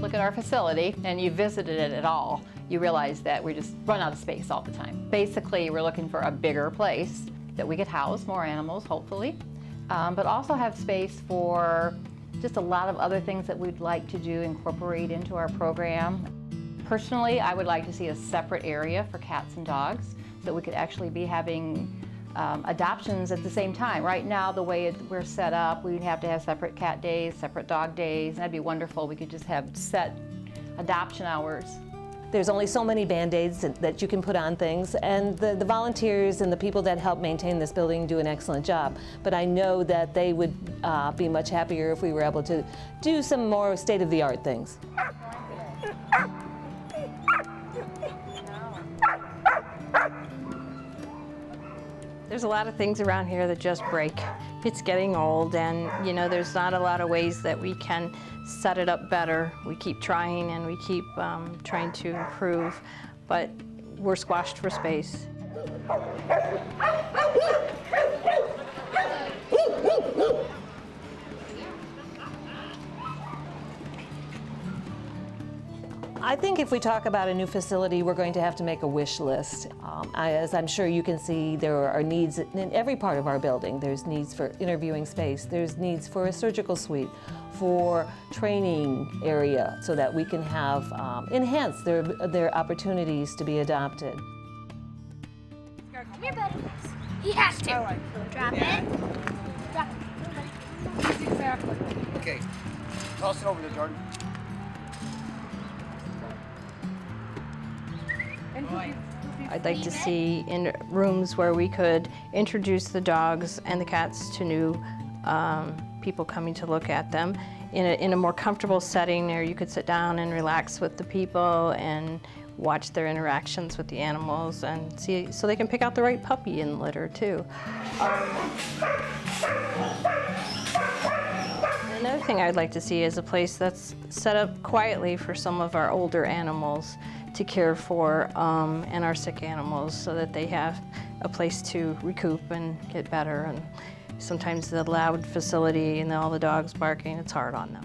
look at our facility and you visited it at all, you realize that we just run out of space all the time. Basically, we're looking for a bigger place that we could house more animals, hopefully, but also have space for just a lot of other things that we'd like to do, incorporate into our program. Personally, I would like to see a separate area for cats and dogs so that we could actually be having adoptions at the same time. Right now, the way we're set up, we'd have to have separate cat days, separate dog days. That'd be wonderful. We could just have set adoption hours. There's only so many Band-Aids that you can put on things, and the volunteers and the people that help maintain this building do an excellent job. But I know that they would be much happier if we were able to do some more state-of-the-art things. There's a lot of things around here that just break. It's getting old, and you know, there's not a lot of ways that we can set it up better. We keep trying and we keep trying to improve, but we're squashed for space. I think if we talk about a new facility, we're going to have to make a wish list. As I'm sure you can see, there are needs in every part of our building. There's needs for interviewing space. There's needs for a surgical suite, for training area, so that we can have enhance their opportunities to be adopted. Come here, buddy. He has to. Right. Drop it. Drop it. Exactly. Okay. Toss it over to Jordan. I'd like to see in rooms where we could introduce the dogs and the cats to new people coming to look at them in a more comfortable setting where you could sit down and relax with the people and watch their interactions with the animals and see, so they can pick out the right puppy in the litter too. Another thing I'd like to see is a place that's set up quietly for some of our older animals to care for and our sick animals, so that they have a place to recoup and get better. And sometimes the loud facility and all the dogs barking, it's hard on them.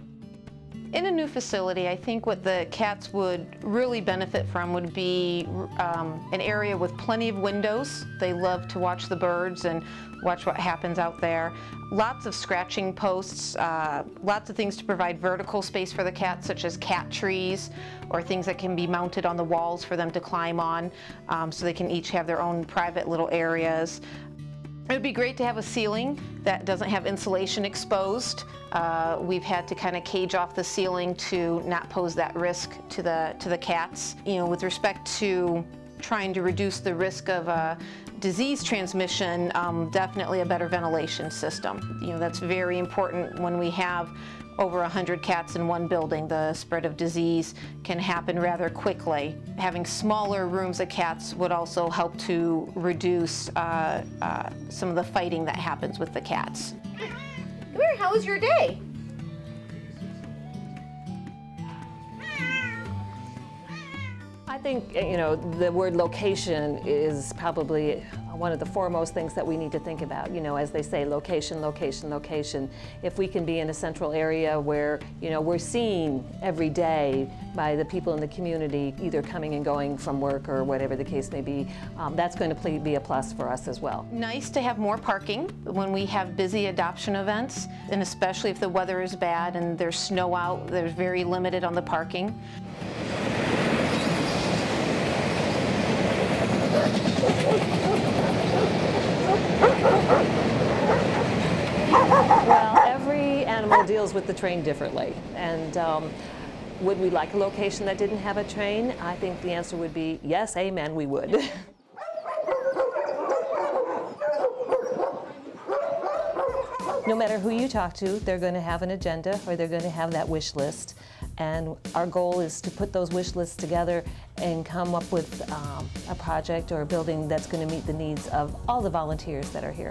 In a new facility, I think what the cats would really benefit from would be an area with plenty of windows. They love to watch the birds and watch what happens out there. Lots of scratching posts, lots of things to provide vertical space for the cats, such as cat trees or things that can be mounted on the walls for them to climb on, so they can each have their own private little areas. It would be great to have a ceiling that doesn't have insulation exposed. We've had to kind of cage off the ceiling to not pose that risk to the cats. You know, with respect to trying to reduce the risk of disease transmission, definitely a better ventilation system. You know, that's very important when we have over 100 cats in one building. The spread of disease can happen rather quickly. Having smaller rooms of cats would also help to reduce some of the fighting that happens with the cats. Come here, how was your day? I think, you know, the word location is probably one of the foremost things that we need to think about. You know, as they say, location, location, location. If we can be in a central area where, you know, we're seen every day by the people in the community, either coming and going from work or whatever the case may be, that's going to be a plus for us as well. Nice to have more parking when we have busy adoption events, and especially if the weather is bad and there's snow out, there's very limited on the parking. Well, every animal deals with the train differently, and would we like a location that didn't have a train? I think the answer would be yes, amen, we would. No matter who you talk to, they're going to have an agenda or they're going to have that wish list. And our goal is to put those wish lists together and come up with a project or a building that's going to meet the needs of all the volunteers that are here.